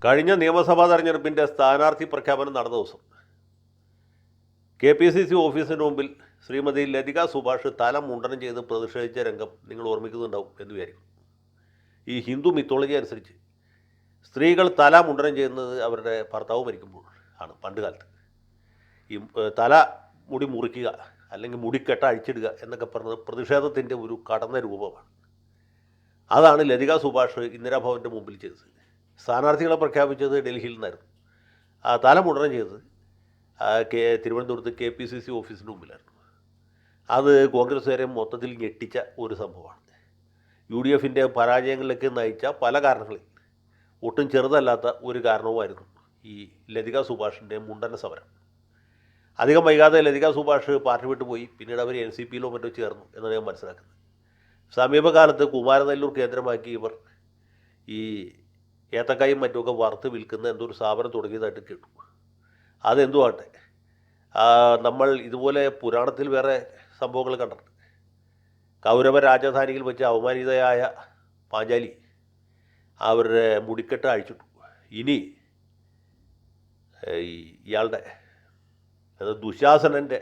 കഴിഞ്ഞ നിയമസഭാ തെരഞ്ഞെടുപ്പിൻ്റെ സ്ഥാനാർത്ഥി പ്രഖ്യാപനം നടന്ന ദിവസം KPCC ഓഫീസിന് മുമ്പിൽ ശ്രീമതി ലതിക സുഭാഷ് തല മുണ്ടനം ചെയ്ത് പ്രതിഷേധിച്ച രംഗം നിങ്ങൾ ഓർമ്മിക്കുന്നുണ്ടാവും എന്ന് വിചാരിക്കും. ഈ ഹിന്ദു മിത്തോളജി അനുസരിച്ച് സ്ത്രീകൾ തല മുണ്ടനം ചെയ്യുന്നത് അവരുടെ ഭർത്താവ് മരിക്കുമ്പോൾ ആണ്. പണ്ട് കാലത്ത് ഈ തല മുടി മുറിക്കുക അല്ലെങ്കിൽ മുടിക്കെട്ട അഴിച്ചിടുക എന്നൊക്കെ പറഞ്ഞത് പ്രതിഷേധത്തിൻ്റെ ഒരു കടന്ന രൂപമാണ്. അതാണ് ലതിക സുഭാഷ് ഇന്ദിരാഭവൻ്റെ മുമ്പിൽ ചെയ്തത്. സ്ഥാനാർത്ഥികളെ പ്രഖ്യാപിച്ചത് ഡൽഹിയിൽ നിന്നായിരുന്നു. തല മുണ്ടനം ചെയ്തത് തിരുവനന്തപുരത്ത് KPCC ഓഫീസിന് മുമ്പിലായിരുന്നു. അത് കോൺഗ്രസ്സുകാരെ മൊത്തത്തിൽ ഞെട്ടിച്ച ഒരു സംഭവമാണ്. UDFൻ്റെ പരാജയങ്ങളിലേക്ക് നയിച്ച പല കാരണങ്ങളിൽ ഒട്ടും ചെറുതല്ലാത്ത ഒരു കാരണവുമായിരുന്നു ഈ ലതിക സുഭാഷിൻ്റെ മുണ്ടന സമരം. അധികം വൈകാതെ ലതിക സുഭാഷ് പാർട്ടി വിട്ടു പോയി. പിന്നീട് അവർ NCPയിലോ മറ്റോ ചേർന്നു എന്നാണ് ഞാൻ മനസ്സിലാക്കുന്നത്. സമീപകാലത്ത് കുമാരനെല്ലൂർ കേന്ദ്രമാക്കി ഇവർ ഈ ഏത്തക്കായും മറ്റുമൊക്കെ വറുത്ത് വിൽക്കുന്ന എന്തൊരു സ്ഥാപനം തുടങ്ങിയതായിട്ട് കേട്ടു. അതെന്തുമാട്ടെ, നമ്മൾ ഇതുപോലെ പുരാണത്തിൽ വേറെ സംഭവങ്ങൾ കണ്ടിട്ടുണ്ട്. കൗരവ രാജധാനിയിൽ വെച്ച് അവമാനിതയായ പാഞ്ചാലി അവരുടെ മുടിക്കെട്ട് അഴിച്ചിട്ടു. ഇനി ഇയാളുടെ ദുശാസനൻ്റെ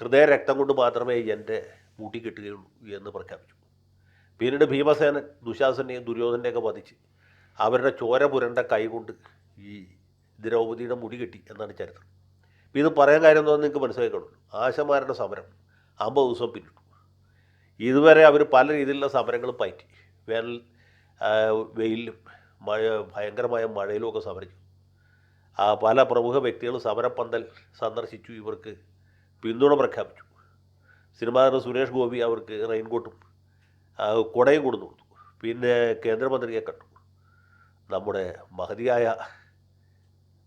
ഹൃദയരക്തം കൊണ്ട് മാത്രമേ എൻ്റെ മുടി കെട്ടുകയുള്ളൂ എന്ന് പ്രഖ്യാപിച്ചു. പിന്നീട് ഭീമസേനൻ ദുശാസനെയും ദുര്യോധനെയൊക്കെ വധിച്ച് അവരുടെ ചോര പുരണ്ട കൈകൊണ്ട് ഈ ദ്രൗപദിയുടെ മുടി കെട്ടി എന്നാണ് ചരിത്രം. അപ്പോൾ ഇത് പറയാൻ കാര്യം എന്താണെന്ന് നിങ്ങൾക്ക് മനസ്സിലാക്കിയുള്ളൂ. ആശമാരുടെ സമരം 50 ദിവസം പിന്നിട്ടു. ഇതുവരെ അവർ പല രീതിയിലുള്ള സമരങ്ങളും പറ്റി. വേനൽ വെയിലും ഭയങ്കരമായ മഴയിലുമൊക്കെ സമരിച്ചു. പല പ്രമുഖ വ്യക്തികൾ സമരപ്പന്തൽ സന്ദർശിച്ചു, ഇവർക്ക് പിന്തുണ പ്രഖ്യാപിച്ചു. സിനിമാ നടൻ സുരേഷ് ഗോപി അവർക്ക് റെയിൻകോട്ടും കുടയും കൊടുത്തു. പിന്നെ കേന്ദ്രമന്ത്രിയെ കണ്ടു. നമ്മുടെ മഹതിയായ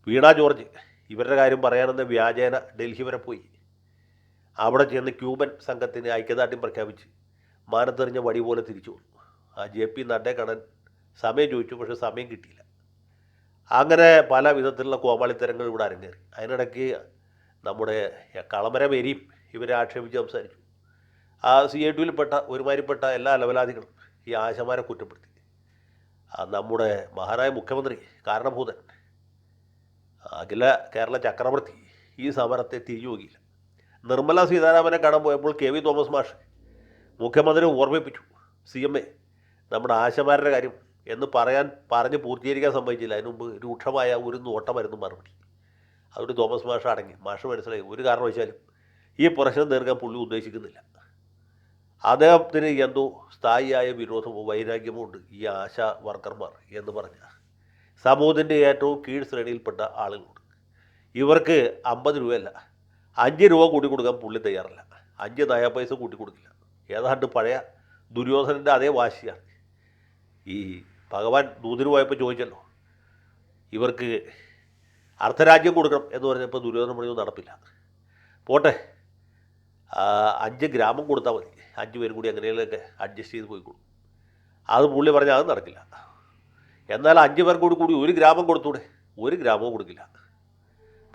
വീണ ജോർജ് ഇവരുടെ കാര്യം പറയാനെന്ന വ്യാജേന ഡൽഹി വരെ പോയി. അവിടെ ചെന്ന് ക്യൂബൻ സംഘത്തിന് ഐക്യദാർഢ്യം പ്രഖ്യാപിച്ച് മാനത്തെറിഞ്ഞ വടി പോലെ തിരിച്ചു വന്നു. JP നഡ്ഡയെ കാണാൻ സമയം ചോദിച്ചു, പക്ഷേ സമയം കിട്ടിയില്ല. അങ്ങനെ പല വിധത്തിലുള്ള കോമാളിത്തരങ്ങൾ ഇവിടെ അരങ്ങേറി. അതിനിടയ്ക്ക് നമ്മുടെ കളമര മേരിയും ഇവരെ ആക്ഷേപിച്ച് സംസാരിച്ചു. CITയിൽപ്പെട്ട ഒരുമാതിരിപ്പെട്ട എല്ലാ അലവലാദികളും ഈ ആശമാരെ കുറ്റപ്പെടുത്തി. നമ്മുടെ മഹാനായ മുഖ്യമന്ത്രി കാരണഭൂതൻ അഖില കേരള ചക്രവർത്തി ഈ സമരത്തെ തിരിഞ്ഞു നോക്കിയില്ല. നിർമ്മല സീതാരാമനെ കാണാൻ പോയപ്പോൾ KV തോമസ് മാഷ് മുഖ്യമന്ത്രി ഓർമ്മിപ്പിച്ചു, CMA നമ്മുടെ ആശമാരുടെ കാര്യം എന്ന് പറഞ്ഞ് പൂർത്തീകരിക്കാൻ സമ്മതിച്ചില്ല. അതിന് മുമ്പ് രൂക്ഷമായ ഒരു നോട്ടമായിരുന്നു മറുപടി. അതുകൊണ്ട് തോമസ് മാഷ് അടങ്ങി. മാഷ് മനസ്സിലായി ഒരു കാരണവശാലും ഈ പ്രശ്നം തീർക്കാൻ പുള്ളി ഉദ്ദേശിക്കുന്നില്ല. അദ്ദേഹത്തിന് എന്തോ സ്ഥായിയായ വിരോധമോ വൈരാഗ്യമോ ഉണ്ട് ഈ ആശാ വർക്കർമാർ എന്ന് പറഞ്ഞ സമൂഹത്തിൻ്റെ ഏറ്റവും കീഴ് ശ്രേണിയിൽപ്പെട്ട ആളുകളുണ്ട്. ഇവർക്ക് 50 രൂപയല്ല 5 രൂപ കൂട്ടി കൊടുക്കാൻ പുള്ളി തയ്യാറല്ല. 5 നയ പൈസ കൂട്ടി കൊടുക്കില്ല. ഏതാണ്ട് പഴയ ദുര്യോധനൻ്റെ അതേ വാശിയാണ്. ഈ ഭഗവാൻ ദൂതിന് പോയപ്പോൾ ചോദിച്ചല്ലോ, ഇവർക്ക് അർദ്ധരാജ്യം കൊടുക്കണം എന്ന് പറഞ്ഞപ്പോൾ ദുര്യോധന പറഞ്ഞു നടപ്പില്ല. പോട്ടെ 5 ഗ്രാമം കൊടുത്താൽ മതി, 5 പേരും കൂടി എങ്ങനെയൊക്കെ അഡ്ജസ്റ്റ് ചെയ്ത് പോയിക്കോളും. അത് പുള്ളി പറഞ്ഞാൽ അത് നടക്കില്ല. എന്നാൽ 5 പേർക്ക് കൂടി 1 ഗ്രാമം കൊടുത്തൂടെ? 1 ഗ്രാമവും കൊടുക്കില്ല.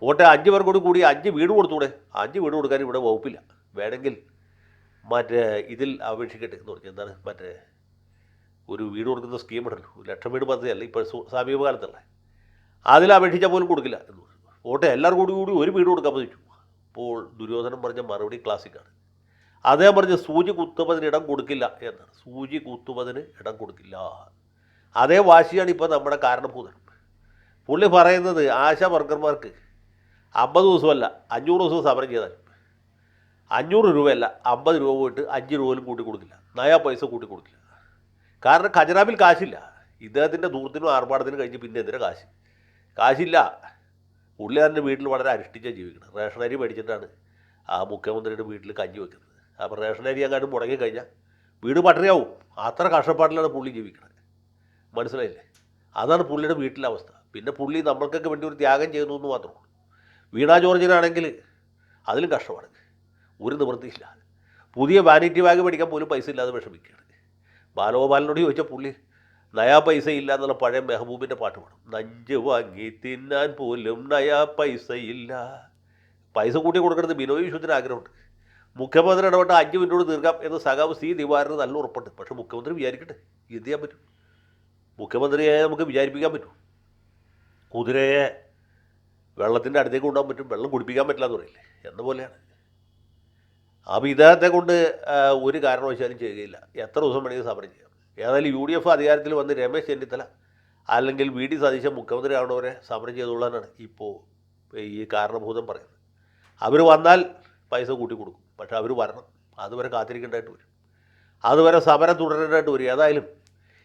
പോട്ടെ 5 പേർക്ക് കൂടി 5 വീട് കൊടുത്തൂടെ? 5 വീട് കൊടുക്കാൻ ഇവിടെ വകുപ്പില്ല. വേണമെങ്കിൽ മറ്റേ ഇതിൽ അപേക്ഷിക്കട്ടെ എന്ന് പറഞ്ഞു. എന്താണ് മറ്റേ ഒരു വീട് കൊടുക്കുന്ന സ്കീമുണ്ടല്ലോ, 1 ലക്ഷം വീട് പദ്ധതിയല്ല ഇപ്പോൾ സമീപകാലത്തുള്ള, അതിൽ അപേക്ഷിച്ചാൽ പോലും കൊടുക്കില്ല എന്ന് പറഞ്ഞു. പോട്ടെ എല്ലാവർക്കും കൂടി 1 വീട് കൊടുക്കാൻ പറ്റിച്ചു. അപ്പോൾ ദുര്യോധനൻ പറഞ്ഞ മറുപടി ക്ലാസിക്കാണ്. അദ്ദേഹം പറഞ്ഞ് സൂചി കുത്തുന്നതിന് ഇടം കൊടുക്കില്ല എന്നാണ്. സൂചി കുത്തുന്നതിന് ഇടം കൊടുക്കില്ല. അതേ വാശിയാണ് ഇപ്പോൾ നമ്മുടെ കാരണഭൂതൻ. പുള്ളി പറയുന്നത് ആശാ വർക്കർമാർക്ക് 50 ദിവസമല്ല 500 ദിവസം സമരം ചെയ്താൽ 500 രൂപയല്ല 50 രൂപ പോയിട്ട് 5 രൂപ പോലും കൂട്ടി കൊടുക്കില്ല, നയാ പൈസ കൂട്ടി കൊടുക്കില്ല. കാരണം ഖജനാവിൽ കാശില്ല. ഇദ്ദേഹത്തിൻ്റെ ദൂരത്തിനും ആർഭാടത്തിനും കഴിഞ്ഞ് പിന്നെ എന്തിനാ കാശില്ല. പുള്ളി അതിൻ്റെ വീട്ടിൽ വളരെ അരിഷ്ടിച്ചാണ് ജീവിക്കുന്നത്. റേഷൻ അരി മേടിച്ചിട്ടാണ് മുഖ്യമന്ത്രിയുടെ വീട്ടിൽ കഞ്ഞി വെക്കുന്നത്. അപ്പോൾ റേഷൻ അരി അങ്ങാണ്ട് മുടങ്ങിക്കഴിഞ്ഞാൽ വീട് പട്ടിണിയാവും. അത്ര കഷ്ടപ്പാടിലാണ് പുള്ളി ജീവിക്കുന്നത്. മനസ്സിലായില്ലേ? അതാണ് പുള്ളിയുടെ വീട്ടിലെ അവസ്ഥ. പിന്നെ പുള്ളി നമ്മൾക്കൊക്കെ വേണ്ടി ഒരു ത്യാഗം ചെയ്യുന്നു എന്ന് മാത്രമേ ഉള്ളൂ. വീണ ജോർജിനാണെങ്കിൽ അതിലും കഷ്ടമാണ്. ഒരു നിവൃത്തിയില്ല. പുതിയ വാനിറ്റി ബാഗ് മേടിക്കാൻ പോലും പൈസ ഇല്ലാതെ വിഷമിക്കുകയാണ്. ബാലഗോപാലിനോട് ചോദിച്ചാൽ പുള്ളി നയാ പൈസ ഇല്ല എന്നുള്ള പഴയ മെഹബൂബിൻ്റെ പാട്ട് പാടും. നഞ്ച് വാങ്ങി തിന്നാൻ പോലും നയാ പൈസ ഇല്ല. പൈസ കൂട്ടി കൊടുക്കുന്നത് ബിനോയ് വിശ്വത്തിന് ആഗ്രഹമുണ്ട്. മുഖ്യമന്ത്രി ഇടപെട്ട 5 മിനിറ്റോട് തീർക്കാം എന്ന് സഖാവ് C ദിവാകരന് നല്ല ഉറപ്പുണ്ട്. പക്ഷേ മുഖ്യമന്ത്രി വിചാരിക്കട്ടെ, എന്ത് ചെയ്യാൻ പറ്റും? മുഖ്യമന്ത്രിയെ നമുക്ക് വിചാരിപ്പിക്കാൻ പറ്റും. കുതിരയെ വെള്ളത്തിൻ്റെ അടുത്തേക്ക് കൊണ്ടുപോകാൻ പറ്റും, വെള്ളം കുടിപ്പിക്കാൻ പറ്റില്ല എന്ന് പറയില്ലേ, എന്ന പോലെയാണ്. അപ്പോൾ ഇദ്ദേഹത്തെ കൊണ്ട് ഒരു കാരണവശാലും ചെയ്യുകയില്ല. എത്ര ദിവസം വേണമെങ്കിൽ സമരം ചെയ്യാം. ഏതായാലും UDF അധികാരത്തിൽ വന്ന് രമേശ് ചെന്നിത്തല അല്ലെങ്കിൽ VD സതീശൻ മുഖ്യമന്ത്രി ആവണവരെ സമരം ചെയ്തുകൊള്ളാനാണ് ഇപ്പോൾ ഈ കാരണഭൂതം പറയുന്നത്. അവർ വന്നാൽ പൈസ കൂട്ടി കൊടുക്കും, പക്ഷെ അവർ വരണം, അതുവരെ കാത്തിരിക്കേണ്ടതായിട്ട് വരും, അതുവരെ സമരം തുടരേണ്ടതായിട്ട് വരും. ഏതായാലും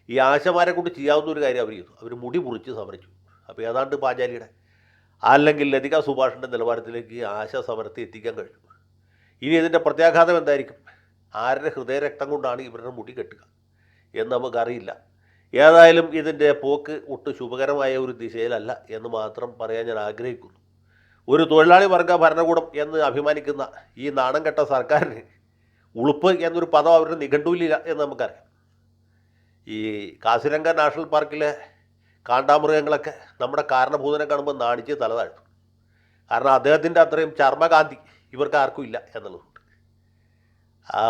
ഈ ആശമാരെ കൊണ്ട് ചെയ്യാവുന്ന ഒരു കാര്യം അവർ ചെയ്തു. അവർ മുടി മുറിച്ച് സമരിച്ചു. അപ്പോൾ ഏതാണ്ട് പാഞ്ചാലിയുടെ അല്ലെങ്കിൽ ലതിക സുഭാഷിൻ്റെ നിലവാരത്തിലേക്ക് ആശ സമരത്തെ എത്തിക്കാൻ കഴിഞ്ഞു. ഇനി ഇതിൻ്റെ പ്രത്യാഘാതം എന്തായിരിക്കും, ആരുടെ ഹൃദയരക്തം കൊണ്ടാണ് ഇവരുടെ മുടി കെട്ടുക എന്ന് നമുക്കറിയില്ല. ഏതായാലും ഇതിൻ്റെ പോക്ക് ഒട്ടും ശുഭകരമായ ഒരു ദിശയിലല്ല എന്ന് മാത്രം പറയാൻ ഞാൻ ആഗ്രഹിക്കുന്നു. ഒരു തൊഴിലാളി വർഗ ഭരണകൂടം എന്ന് അഭിമാനിക്കുന്ന ഈ നാണം കെട്ട സർക്കാരിന് ഉളുപ്പ് എന്നൊരു പദം അവരുടെ നിഘണ്ടുവിലില്ല എന്ന് നമുക്കറിയാം. ഈ കാസിരംഗ നാഷണൽ പാർക്കിലെ കാണ്ടാമൃഗങ്ങളൊക്കെ നമ്മുടെ കാരണഭൂതനെ കാണുമ്പോൾ നാണിച്ച് തല താഴ്ത്തും. കാരണം അദ്ദേഹത്തിൻ്റെ അത്രയും ചർമ്മകാന്തി ഇവർക്ക് ആർക്കും ഇല്ല എന്നുള്ളതുകൊണ്ട്.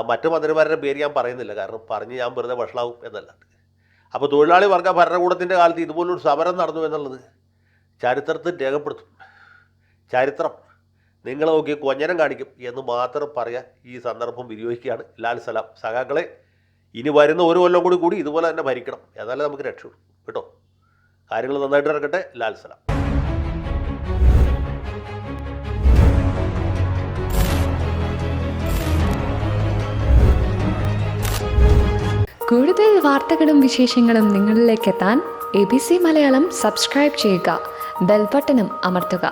മറ്റു മന്ത്രിമാരുടെ പേര് ഞാൻ പറയുന്നില്ല, കാരണം പറഞ്ഞ് ഞാൻ വെറുതെ വഷളാവും എന്നല്ലാണ്ട്. അപ്പോൾ തൊഴിലാളി വർഗ ഭരണകൂടത്തിൻ്റെ കാലത്ത് ഇതുപോലൊരു സമരം നടന്നു എന്നുള്ളത് ചരിത്രത്തിൽ രേഖപ്പെടുത്തും. ചരിത്രം നിങ്ങളെ നോക്കി കൊഞ്ഞനം കാണിക്കും എന്ന് മാത്രം പറയാൻ ഈ സന്ദർഭം വിനിയോഗിക്കുകയാണ്. ലാൽ സലാം. സഖാക്കളെ, ഇനി വരുന്ന ഒരു കൊല്ലം കൂടി ഇതുപോലെ തന്നെ ഭരിക്കണം, എന്നാലേ നമുക്ക് രക്ഷയുള്ളൂ കേട്ടോ. കാര്യങ്ങൾ നന്നായിട്ട് നടക്കട്ടെ. ലാൽ സലാം. കൂടുതൽ വാർത്തകളും വിശേഷങ്ങളും നിങ്ങളിലേക്ക് എത്താൻ ABC മലയാളം സബ്സ്ക്രൈബ് ചെയ്യുക, ബെൽ ബട്ടണും അമർത്തുക.